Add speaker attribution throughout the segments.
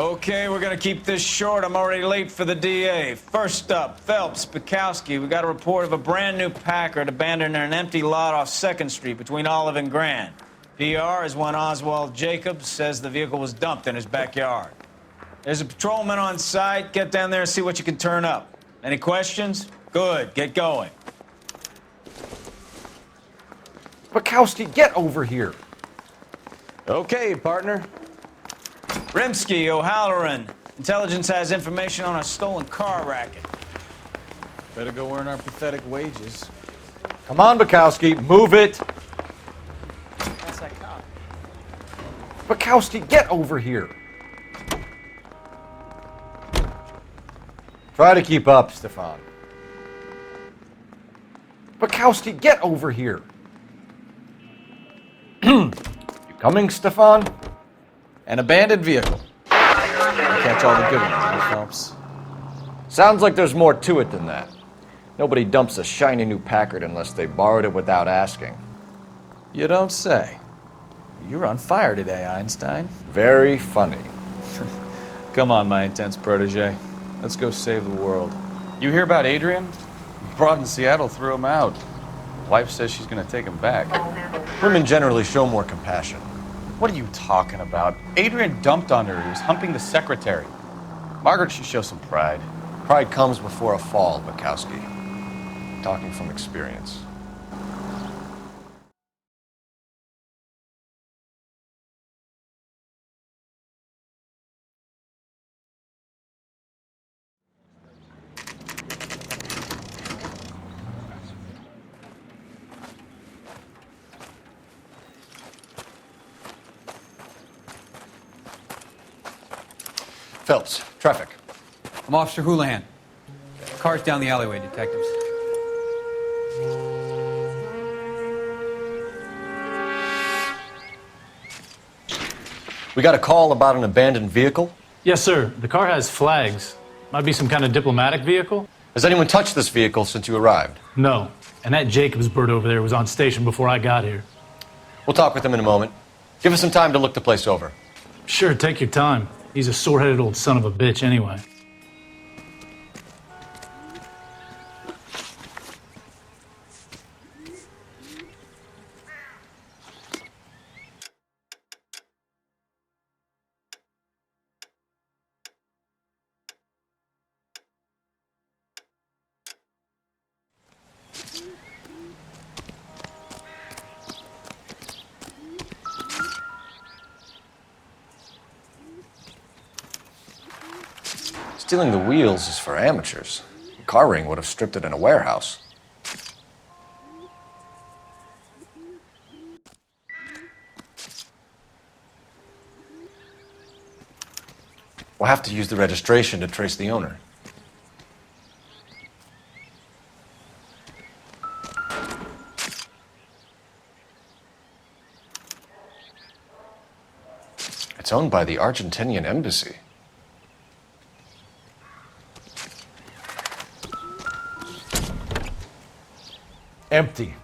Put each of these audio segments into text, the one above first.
Speaker 1: Okay, we're gonna keep this short. I'm already late for the DA. First up, Phelps, Bukowski. We got a report of a brand new Packard abandoned in an empty lot off 2nd Street between Olive and Grand. PR is when Oswald Jacobs says the vehicle was dumped in his backyard. There's a patrolman on site. Get down there and see what you can turn up. Any questions? Good, get going.
Speaker 2: Bukowski, get over here.
Speaker 1: Okay, partner. Rimsky, O'Halloran. Intelligence has information on a stolen car racket. Better go earn our pathetic wages.
Speaker 2: Come on, Bukowski, move it.
Speaker 1: That's that cop.
Speaker 2: Bukowski, get over here. Try to keep up, Stefan. Bukowski, get over here. You coming, Stefan?
Speaker 3: An abandoned vehicle. Catch all the good ones, huh, Phelps?
Speaker 2: Sounds like there's more to it than that. Nobody dumps a shiny new Packard unless they borrowed it without asking.
Speaker 3: You don't say. You're on fire today, Einstein.
Speaker 2: Very funny.
Speaker 3: Come on, my intense protege. Let's go save the world. You hear about Adrian? Broad in Seattle threw him out. Wife says she's gonna take him back.
Speaker 2: Women generally show more compassion.
Speaker 3: What are you talking about? Adrian dumped on her. He was humping the secretary. Margaret should show some pride.
Speaker 2: Pride comes before a fall, Bukowski. Talking from experience. Phelps, traffic.
Speaker 4: I'm Officer Houlihan. Car's down the alleyway, detectives.
Speaker 2: We got a call about an abandoned vehicle.
Speaker 5: Yes, sir. The car has flags. Might be some kind of diplomatic vehicle?
Speaker 2: Has anyone touched this vehicle since you arrived?
Speaker 5: No. And that Jacobs bird over there was on station before I got here.
Speaker 2: We'll talk with him in a moment. Give us some time to look the place over.
Speaker 5: Sure, take your time. He's a sore-headed old son of a bitch anyway.
Speaker 2: Stealing the wheels is for amateurs. A car ring would have stripped it in a warehouse. We'll have to use the registration to trace the owner. It's owned by the Argentinian embassy. Empty.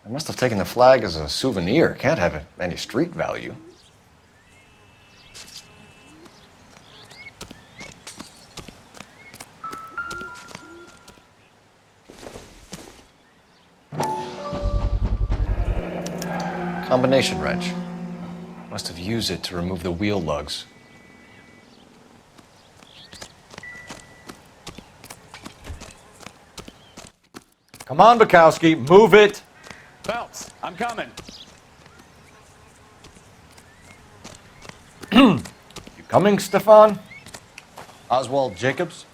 Speaker 2: I must have taken the flag as a souvenir. Can't have any street value. Combination wrench. Must have used it to remove the wheel lugs. Come on, Bukowski, move it!
Speaker 3: Phelps, I'm coming.
Speaker 2: You coming, Stefan? Oswald Jacobs?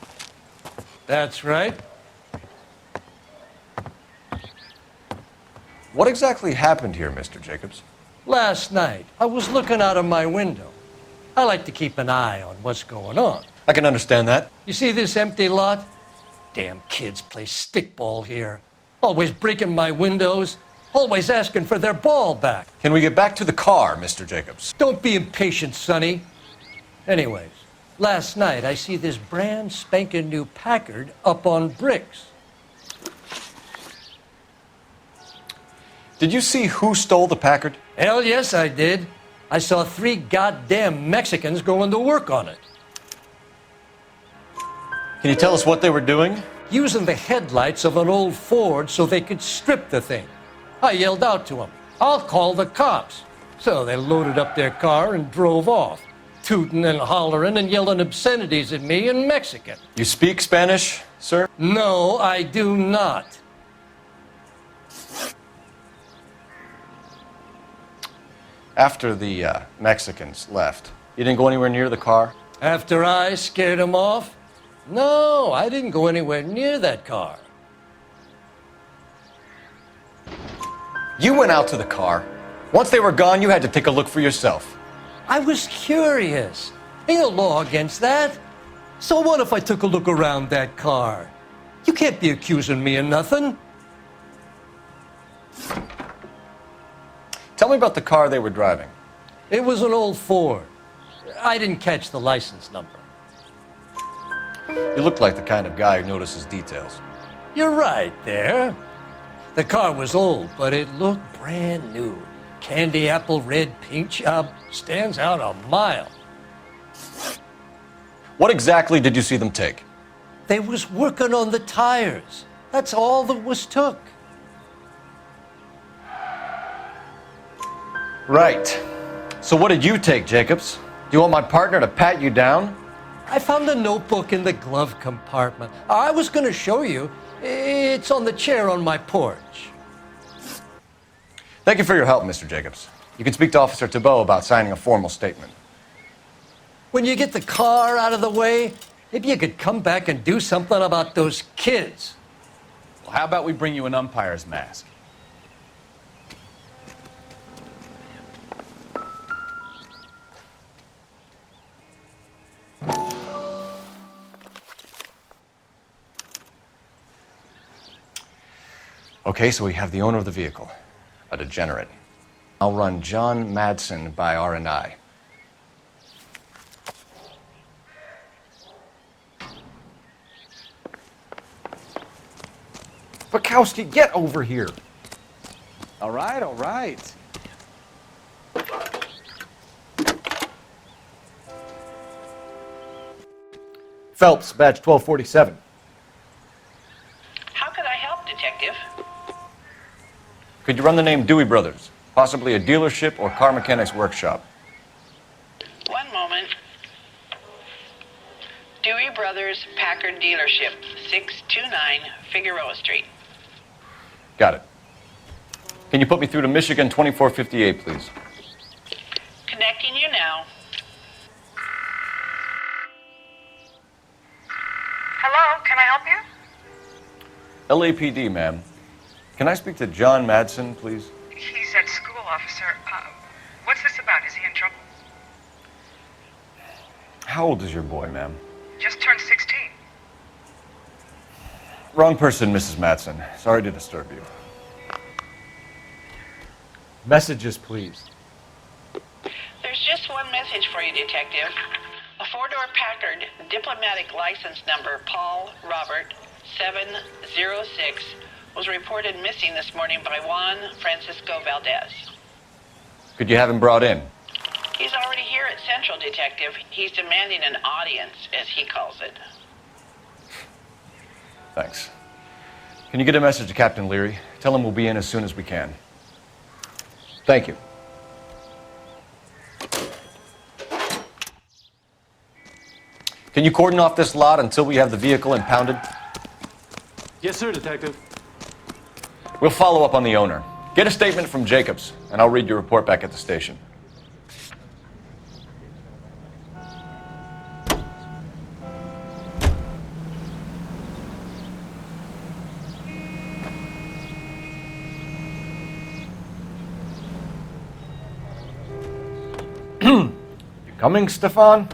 Speaker 3: That's right.
Speaker 2: What exactly happened here, Mr. Jacobs?
Speaker 6: Last night, I was looking out of my window. I like to keep an eye on what's going on.
Speaker 2: I can understand that.
Speaker 6: You see this empty lot? Damn kids play stickball here. Always breaking my windows, always asking for their ball back.
Speaker 2: Can we get back to the car, Mr. Jacobs?
Speaker 6: Don't be impatient, Sonny. Anyways, last night I see this brand spanking new Packard up on bricks.
Speaker 2: Did you see who stole the Packard?
Speaker 6: Hell yes, I did. I saw 3 goddamn Mexicans going to work on it.
Speaker 2: Can you tell us what they were doing?
Speaker 6: Using the headlights of an old Ford so they could strip the thing. I yelled out to them, "I'll call the cops." So they loaded up their car and drove off, tooting and hollering and yelling obscenities at me in Mexican.
Speaker 2: You speak Spanish, sir?
Speaker 6: No, I do not.
Speaker 2: After the Mexicans left, you didn't go anywhere near the car?
Speaker 6: After I scared them off? No, I didn't go anywhere near that car.
Speaker 2: You went out to the car. Once they were gone, you had to take a look for yourself.
Speaker 6: I was curious. Ain't no law against that. So what if I took a look around that car? You can't be accusing me of nothing.
Speaker 2: Tell me about the car they were driving.
Speaker 6: It was an old Ford. I didn't catch the license number.
Speaker 2: You look like the kind of guy who notices details.
Speaker 6: You're right there. The car was old, but it looked brand new. Candy apple red paint job stands out a mile.
Speaker 2: What exactly did you see them take?
Speaker 6: They was working on the tires. That's all that was took.
Speaker 2: Right. So what did you take, Jacobs? Do you want my partner to pat you down?
Speaker 6: I found a notebook in the glove compartment. I was going to show you. It's on the chair on my porch.
Speaker 2: Thank you for your help, Mr. Jacobs. You can speak to Officer Thibault about signing a formal statement.
Speaker 6: When you get the car out of the way, maybe you could come back and do something about those kids.
Speaker 3: Well, how about we bring you an umpire's mask?
Speaker 2: Okay, so we have the owner of the vehicle, a degenerate. I'll run John Madsen by R&I. Bukowski, get over here.
Speaker 3: All right, all right.
Speaker 2: Phelps, badge 1247.
Speaker 7: How could I help, Detective?
Speaker 2: Could you run the name Dewey Brothers? Possibly a dealership or car mechanic's workshop.
Speaker 7: One moment. Dewey Brothers Packard Dealership, 629 Figueroa Street.
Speaker 2: Got it. Can you put me through to Michigan 2458, please?
Speaker 7: Connecting you now.
Speaker 8: Hello, can I help you?
Speaker 2: LAPD, ma'am. Can I speak to John Madsen, please?
Speaker 8: He's at school, officer. What's this about? Is he in trouble?
Speaker 2: How old is your boy, ma'am?
Speaker 8: Just turned 16.
Speaker 2: Wrong person, Mrs. Madsen. Sorry to disturb you. Messages, please.
Speaker 7: There's just one message for you, Detective. A 4-door Packard diplomatic license number Paul Robert 706 was reported missing this morning by Juan Francisco Valdez.
Speaker 2: Could you have him brought in?
Speaker 7: He's already here at Central, Detective. He's demanding an audience, as he calls it.
Speaker 2: Thanks. Can you get a message to Captain Leary? Tell him we'll be in as soon as we can. Thank you. Can you cordon off this lot until we have the vehicle impounded?
Speaker 5: Yes, sir, Detective.
Speaker 2: We'll follow up on the owner. Get a statement from Jacobs, and I'll read your report back at the station. Coming, Stefan?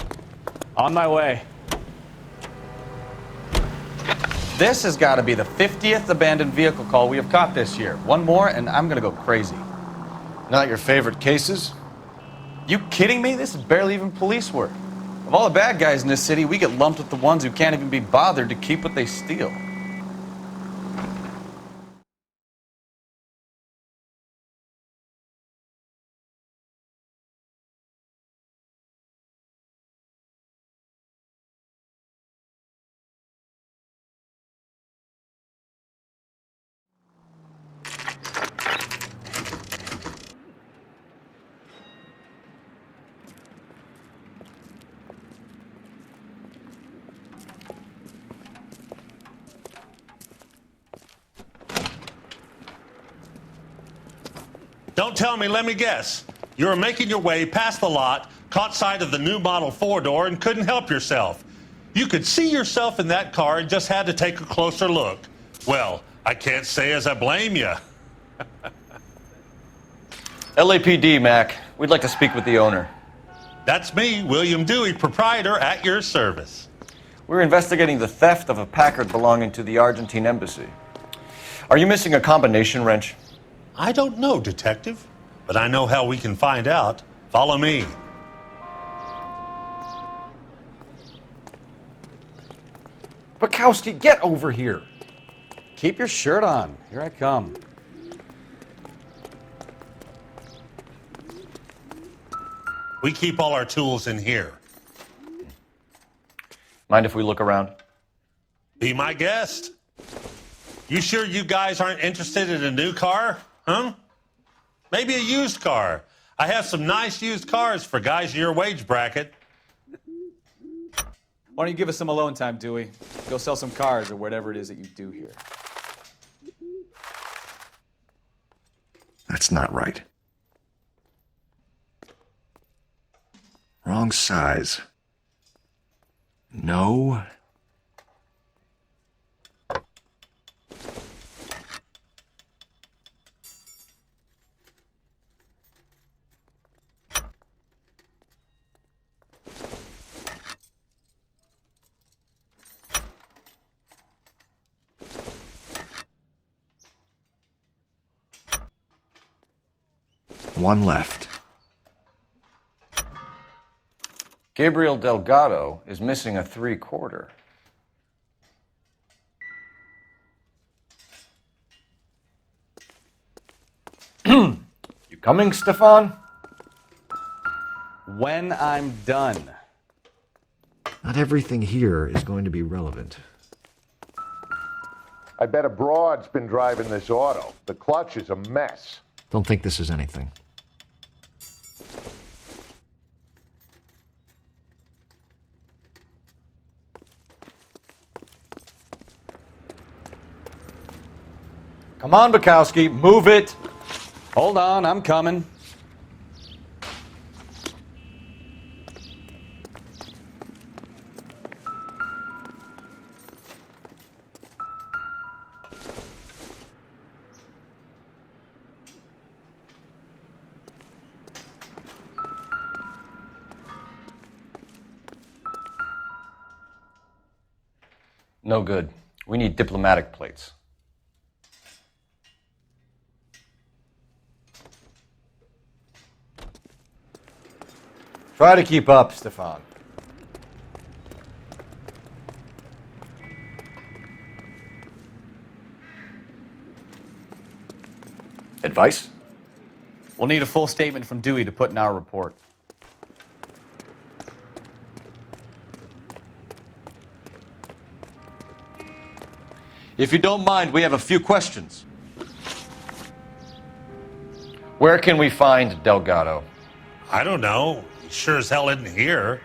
Speaker 5: On my way.
Speaker 3: This has got to be the 50th abandoned vehicle call we have caught this year. One more, and I'm going to go crazy.
Speaker 2: Not your favorite cases?
Speaker 3: You kidding me? This is barely even police work. Of all the bad guys in this city, we get lumped with the ones who can't even be bothered to keep what they steal.
Speaker 9: Don't tell me, let me guess. You were making your way past the lot, caught sight of the new model four-door, and couldn't help yourself. You could see yourself in that car and just had to take a closer look. Well, I can't say as I blame you.
Speaker 2: LAPD, Mac. We'd like to speak with the owner.
Speaker 9: That's me, William Dewey, proprietor, at your service.
Speaker 2: We're investigating the theft of a Packard belonging to the Argentine embassy. Are you missing a combination wrench?
Speaker 9: I don't know, Detective, but I know how we can find out. Follow me.
Speaker 2: Bukowski, get over here.
Speaker 3: Keep your shirt on. Here I come.
Speaker 9: We keep all our tools in here.
Speaker 2: Mind if we look around?
Speaker 9: Be my guest. You sure you guys aren't interested in a new car? Huh? Maybe a used car. I have some nice used cars for guys in your wage bracket.
Speaker 3: Why don't you give us some alone time, Dewey? Go sell some cars or whatever it is that you do here.
Speaker 10: That's not right. Wrong size. No. One left.
Speaker 2: Gabriel Delgado is missing a 3/4. You coming, Stefan?
Speaker 3: When I'm done.
Speaker 10: Not everything here is going to be relevant.
Speaker 11: I bet a broad's been driving this auto. The clutch is a mess.
Speaker 10: Don't think this is anything.
Speaker 2: Come on, Bukowski, move it.
Speaker 3: Hold on, I'm coming.
Speaker 2: No good. We need diplomatic plates. Try to keep up, Stefan. Advice?
Speaker 3: We'll need a full statement from Dewey to put in our report.
Speaker 2: If you don't mind, we have a few questions. Where can we find Delgado?
Speaker 9: I don't know. He sure as hell isn't here.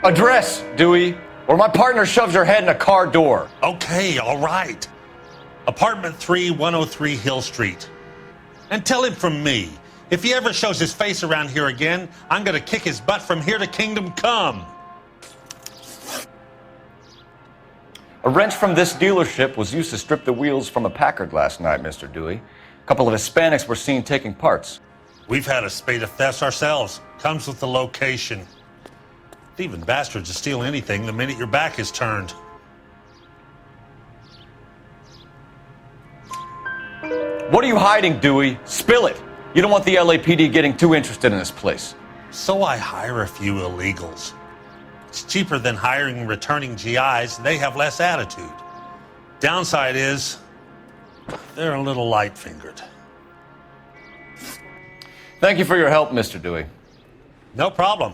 Speaker 2: Address, Dewey, or my partner shoves your head in a car door.
Speaker 9: Okay, all right. Apartment 3, 103 Hill Street. And tell him from me, if he ever shows his face around here again, I'm gonna kick his butt from here to Kingdom Come.
Speaker 2: A wrench from this dealership was used to strip the wheels from a Packard last night, Mr. Dewey. A couple of Hispanics were seen taking parts.
Speaker 9: We've had a spate of thefts ourselves. Comes with the location. Thieving bastards to steal anything the minute your back is turned.
Speaker 2: What are you hiding, Dewey? Spill it. You don't want the LAPD getting too interested in this place.
Speaker 9: So I hire a few illegals. It's cheaper than hiring returning GIs. They have less attitude. Downside is, they're a little light-fingered.
Speaker 2: Thank you for your help, Mr. Dewey.
Speaker 9: No problem.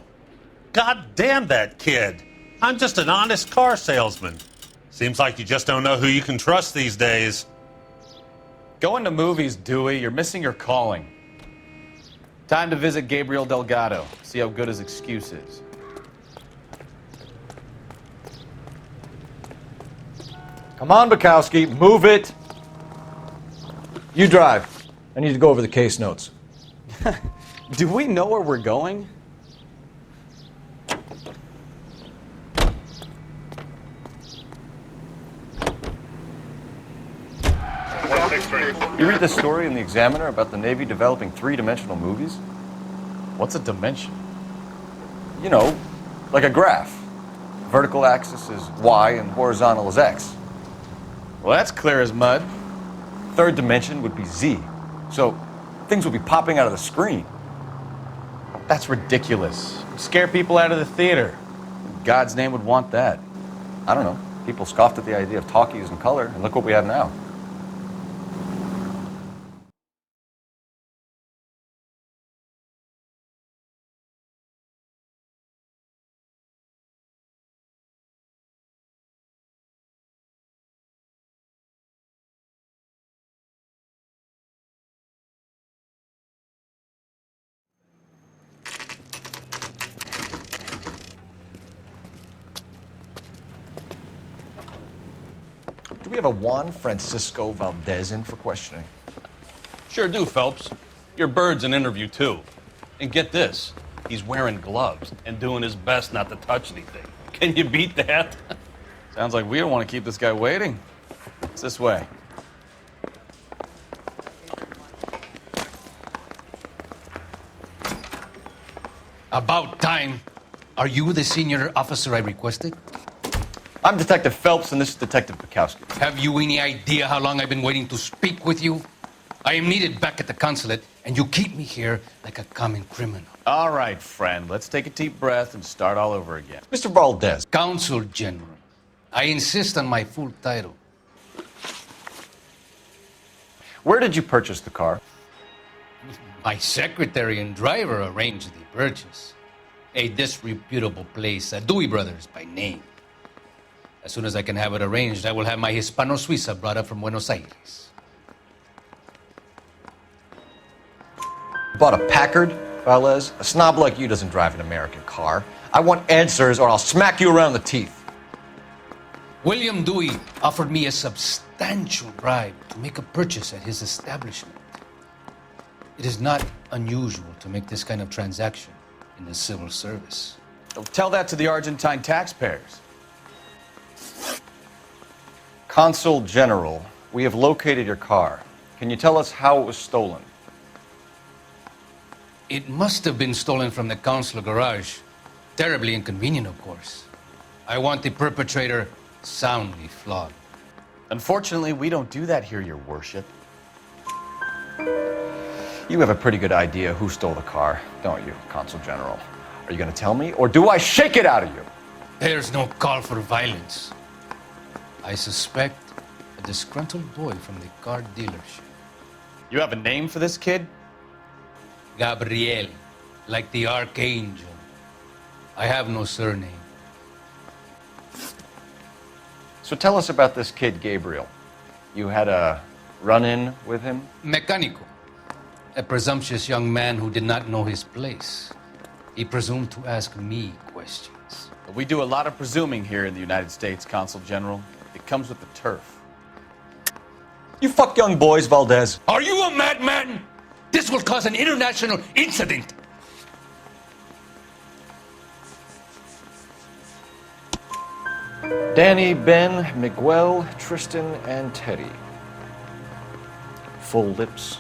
Speaker 9: God damn that kid. I'm just an honest car salesman. Seems like you just don't know who you can trust these days.
Speaker 3: Going to movies, Dewey. You're missing your calling. Time to visit Gabriel Delgado. See how good his excuse is.
Speaker 2: Come on, Bukowski. Move it. You drive. I need to go over the case notes.
Speaker 3: Do we know where we're going?
Speaker 2: You read the story in the Examiner about the Navy developing three-dimensional movies?
Speaker 3: What's a dimension?
Speaker 2: You know, like a graph. Vertical axis is Y and horizontal is X.
Speaker 3: Well, that's clear as mud.
Speaker 2: Third dimension would be Z. So things would be popping out of the screen.
Speaker 3: That's ridiculous. Scare people out of the theater. God's name would want that.
Speaker 2: I don't know. People scoffed at the idea of talkies in color, and look what we have now. Do we have a Juan Francisco Valdez in for questioning?
Speaker 12: Sure do, Phelps. Your bird's an interview, too. And get this, he's wearing gloves and doing his best not to touch anything. Can you beat that?
Speaker 3: Sounds like we don't want to keep this guy waiting. It's this way.
Speaker 13: About time. Are you the senior officer I requested?
Speaker 2: I'm Detective Phelps, and this is Detective Bukowski.
Speaker 13: Have you any idea how long I've been waiting to speak with you? I am needed back at the consulate, and you keep me here like a common criminal.
Speaker 3: All right, friend. Let's take a deep breath and start all over again.
Speaker 2: Mr. Valdez.
Speaker 13: Consul General. I insist on my full title.
Speaker 2: Where did you purchase the car?
Speaker 13: My secretary and driver arranged the purchase. A disreputable place, Dewey Brothers by name. As soon as I can have it arranged, I will have my Hispano Suiza brought up from Buenos Aires.
Speaker 2: Bought a Packard, Valdez? A snob like you doesn't drive an American car. I want answers or I'll smack you around the teeth.
Speaker 13: William Dewey offered me a substantial bribe to make a purchase at his establishment. It is not unusual to make this kind of transaction in the civil service.
Speaker 3: Tell that to the Argentine taxpayers.
Speaker 2: Consul General, we have located your car. Can you tell us how it was stolen?
Speaker 13: It must have been stolen from the consular garage. Terribly inconvenient, of course. I want the perpetrator soundly flogged.
Speaker 3: Unfortunately, we don't do that here, Your Worship.
Speaker 2: You have a pretty good idea who stole the car, don't you, Consul General? Are you going to tell me, or do I shake it out of you?
Speaker 13: There's no call for violence. I suspect a disgruntled boy from the car dealership.
Speaker 3: You have a name for this kid?
Speaker 13: Gabriel, like the archangel. I have no surname.
Speaker 2: So tell us about this kid, Gabriel. You had a run-in with him?
Speaker 13: Mecánico. A presumptuous young man who did not know his place. He presumed to ask me questions.
Speaker 3: We do a lot of presuming here in the United States, Consul General. It comes with the turf.
Speaker 2: You fuck young boys, Valdez.
Speaker 13: Are you a madman? This will cause an international incident.
Speaker 2: Danny, Ben, Miguel, Tristan, and Teddy. Full lips.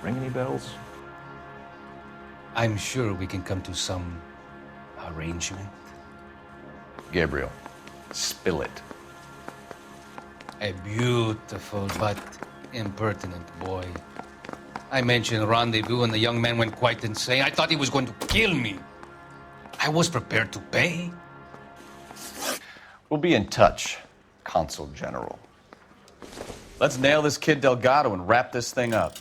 Speaker 2: Ring any bells?
Speaker 13: I'm sure we can come to some arrangement.
Speaker 2: Gabriel, spill it.
Speaker 13: A beautiful but impertinent boy. I mentioned rendezvous and the young man went quite insane. I thought he was going to kill me. I was prepared to pay.
Speaker 2: We'll be in touch, Consul General.
Speaker 3: Let's nail this kid Delgado and wrap this thing up.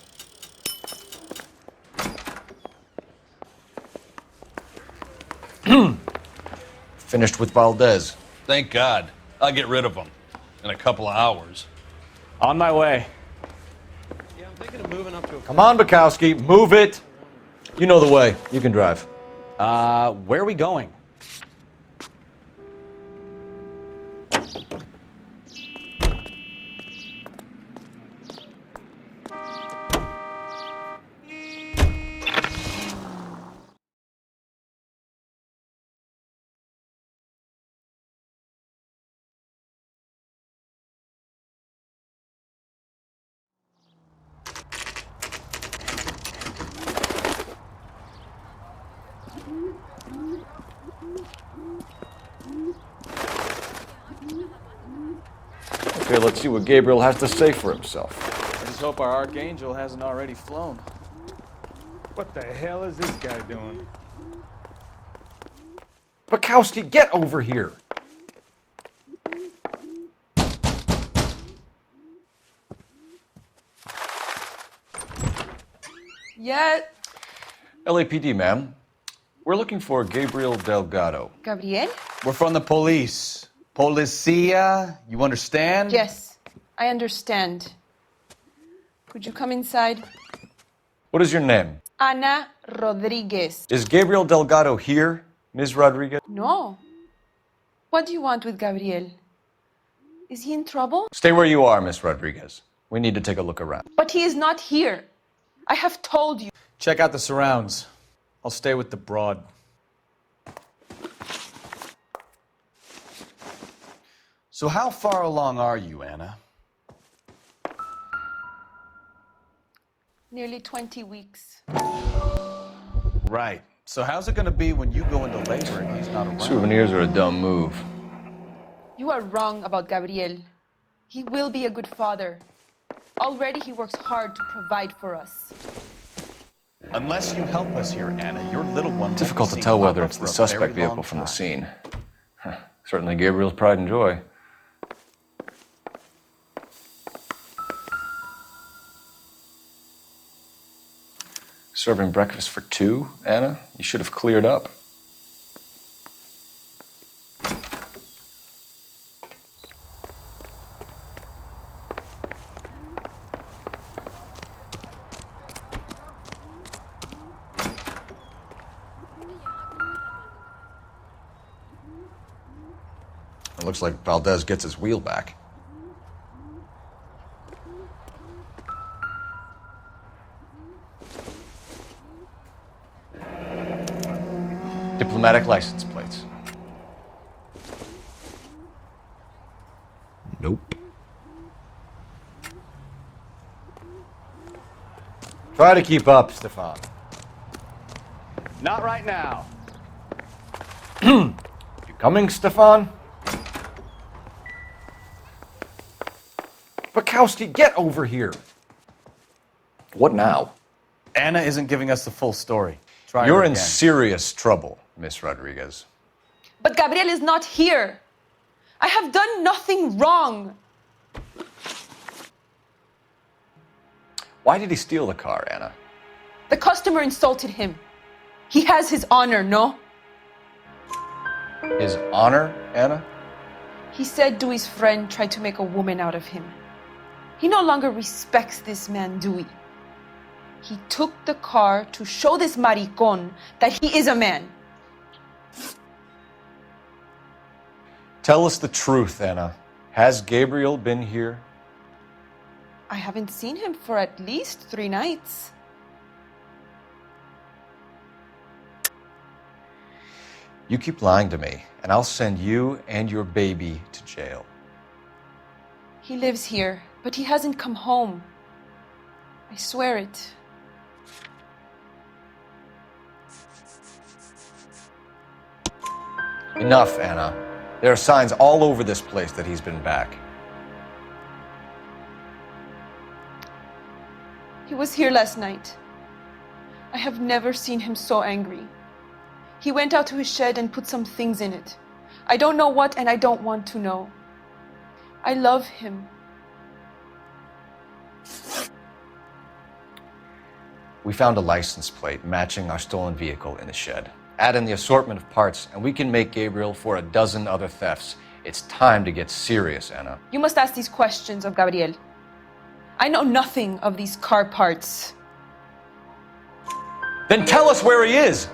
Speaker 2: Finished with Valdez.
Speaker 12: Thank God. I'll get rid of him in a couple of hours.
Speaker 5: On my way.
Speaker 14: Yeah, I'm thinking of moving up to a...
Speaker 2: Come on, Bukowski, move it. You know the way. You can drive.
Speaker 3: Where are we going?
Speaker 2: Okay, let's see what Gabriel has to say for himself.
Speaker 3: I just hope our archangel hasn't already flown.
Speaker 14: What the hell is this guy doing?
Speaker 2: Bukowski, get over here.
Speaker 15: Yeah.
Speaker 2: LAPD, ma'am. We're looking for Gabriel Delgado.
Speaker 15: Gabriel?
Speaker 3: We're from the police. Policia, you understand?
Speaker 15: Yes, I understand. Could you come inside?
Speaker 2: What is your name?
Speaker 15: Ana Rodriguez.
Speaker 2: Is Gabriel Delgado here, Ms. Rodriguez?
Speaker 15: No. What do you want with Gabriel? Is he in trouble?
Speaker 2: Stay where you are, Ms. Rodriguez. We need to take a look around.
Speaker 15: But he is not here. I have told you.
Speaker 3: Check out the surrounds. I'll stay with the broad. So how far along are you, Anna?
Speaker 15: Nearly 20 weeks.
Speaker 3: Right. So how's it going to be when you go into labor and he's not around?
Speaker 2: Souvenirs are a dumb move.
Speaker 15: You are wrong about Gabriel. He will be a good father. Already he works hard to provide for us.
Speaker 3: Unless you help us here, Anna, your little one won't
Speaker 2: Difficult to
Speaker 3: see
Speaker 2: tell whether
Speaker 3: Papa
Speaker 2: it's
Speaker 3: for
Speaker 2: the
Speaker 3: a
Speaker 2: suspect
Speaker 3: very long
Speaker 2: vehicle from the
Speaker 3: time.
Speaker 2: scene. Certainly Gabriel's pride and joy. Serving breakfast for two, Anna? You should have cleared up. It looks like Valdez gets his wheel back. Diplomatic license plates. Nope. Try to keep up, Stefan.
Speaker 5: Not right now.
Speaker 2: You coming, Stefan? Bukowski, get over here. What now?
Speaker 3: Anna isn't giving us the full story. Try
Speaker 2: You're
Speaker 3: her
Speaker 2: in
Speaker 3: again.
Speaker 2: serious trouble, Miss Rodriguez.
Speaker 15: But Gabriel is not here. I have done nothing wrong.
Speaker 2: Why did he steal the car, Anna?
Speaker 15: The customer insulted him. He has his honor, no?
Speaker 2: His honor, Anna?
Speaker 15: He said Dewey's friend tried to make a woman out of him. He no longer respects this man, Dewey. He took the car to show this maricon that he is a man.
Speaker 2: Tell us the truth, Anna. Has Gabriel been here?
Speaker 15: I haven't seen him for at least 3 nights.
Speaker 2: You keep lying to me, and I'll send you and your baby to jail.
Speaker 15: He lives here, but he hasn't come home. I swear it.
Speaker 2: Enough, Anna. There are signs all over this place that he's been back.
Speaker 15: He was here last night. I have never seen him so angry. He went out to his shed and put some things in it. I don't know what, and I don't want to know. I love him.
Speaker 2: We found a license plate matching our stolen vehicle in the shed. Add in the assortment of parts, and we can make Gabriel for a dozen other thefts. It's time to get serious, Anna.
Speaker 15: You must ask these questions of Gabriel. I know nothing of these car parts.
Speaker 2: Then tell us where he is!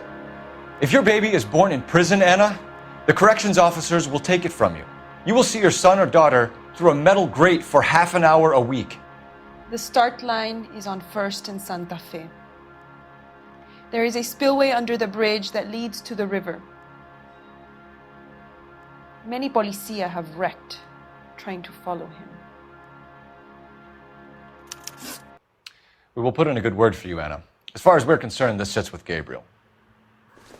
Speaker 2: If your baby is born in prison, Anna, the corrections officers will take it from you. You will see your son or daughter through a metal grate for half an hour a week.
Speaker 15: The start line is on 1st and Santa Fe. There is a spillway under the bridge that leads to the river. Many policia have wrecked trying to follow him.
Speaker 2: We will put in a good word for you, Anna. As far as we're concerned, this sits with Gabriel.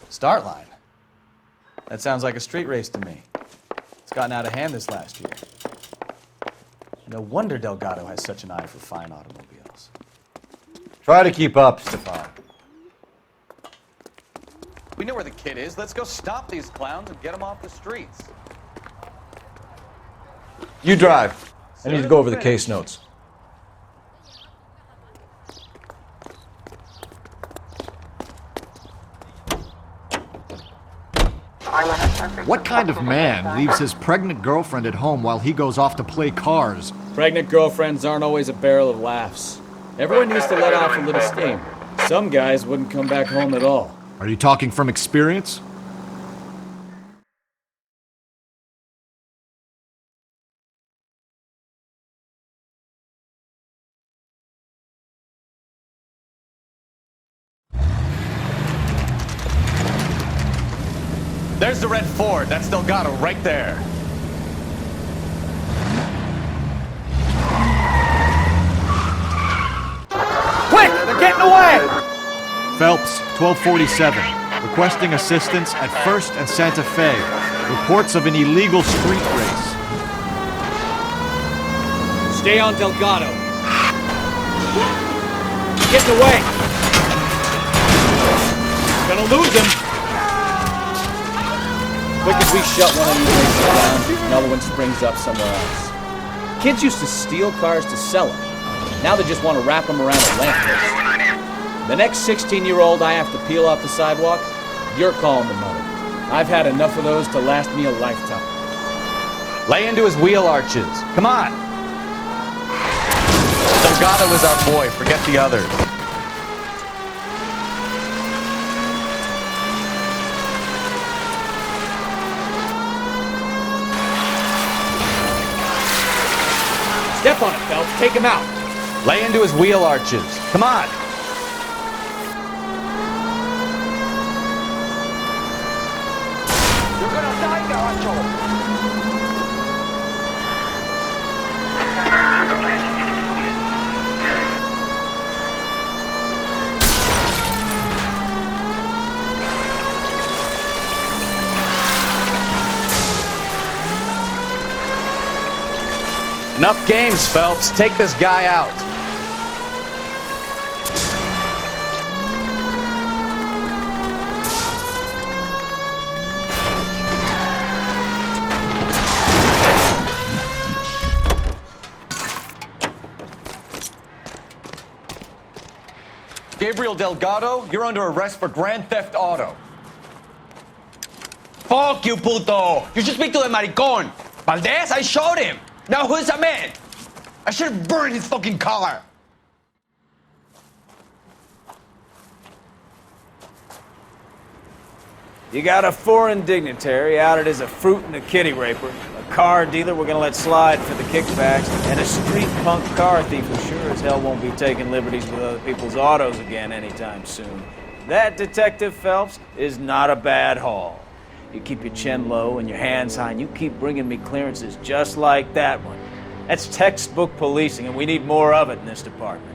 Speaker 3: Start line? That sounds like a street race to me. It's gotten out of hand this last year. No wonder Delgado has such an eye for fine automobiles.
Speaker 2: Try to keep up, Stefan.
Speaker 3: We know where the kid is. Let's go stop these clowns and get them off the streets.
Speaker 2: You drive. I need to go over the case notes.
Speaker 10: What kind of man leaves his pregnant girlfriend at home while he goes off to play cars?
Speaker 16: Pregnant girlfriends aren't always a barrel of laughs. Everyone needs to let off a little steam. Some guys wouldn't come back home at all.
Speaker 10: Are you talking from experience?
Speaker 3: There's the red Ford. That's Delgado right there.
Speaker 2: Quick! They're getting away!
Speaker 10: Phelps, 1247. Requesting assistance at 1st and Santa Fe. Reports of an illegal street race.
Speaker 16: Stay on Delgado. Get away! Gonna lose him. Quick as we shut one of these races down, another one springs up somewhere else. Kids used to steal cars to sell them. Now they just want to wrap them around a lamppost. The next 16-year-old I have to peel off the sidewalk, you're calling the mother. I've had enough of those to last me a lifetime.
Speaker 3: Lay into his wheel arches. Come on. Delgado is our boy. Forget the others.
Speaker 16: Step on it, Phelps. Take him out.
Speaker 3: Lay into his wheel arches. Come on.
Speaker 2: You're gonna die, Garacho!
Speaker 3: Enough games, Phelps. Take this guy out.
Speaker 2: Gabriel Delgado, you're under arrest for grand theft auto.
Speaker 17: Fuck you, puto! You should speak to the maricon. Valdez, I showed him. Now who's the man? I should have burned his fucking car.
Speaker 1: You got a foreign dignitary outed as a fruit and a kitty raper, a car dealer we're gonna let slide for the kickbacks, and a street punk car thief who sure as hell won't be taking liberties with other people's autos again anytime soon. That, Detective Phelps, is not a bad haul. You keep your chin low and your hands high, and you keep bringing me clearances just like that one. That's textbook policing, and we need more of it in this department.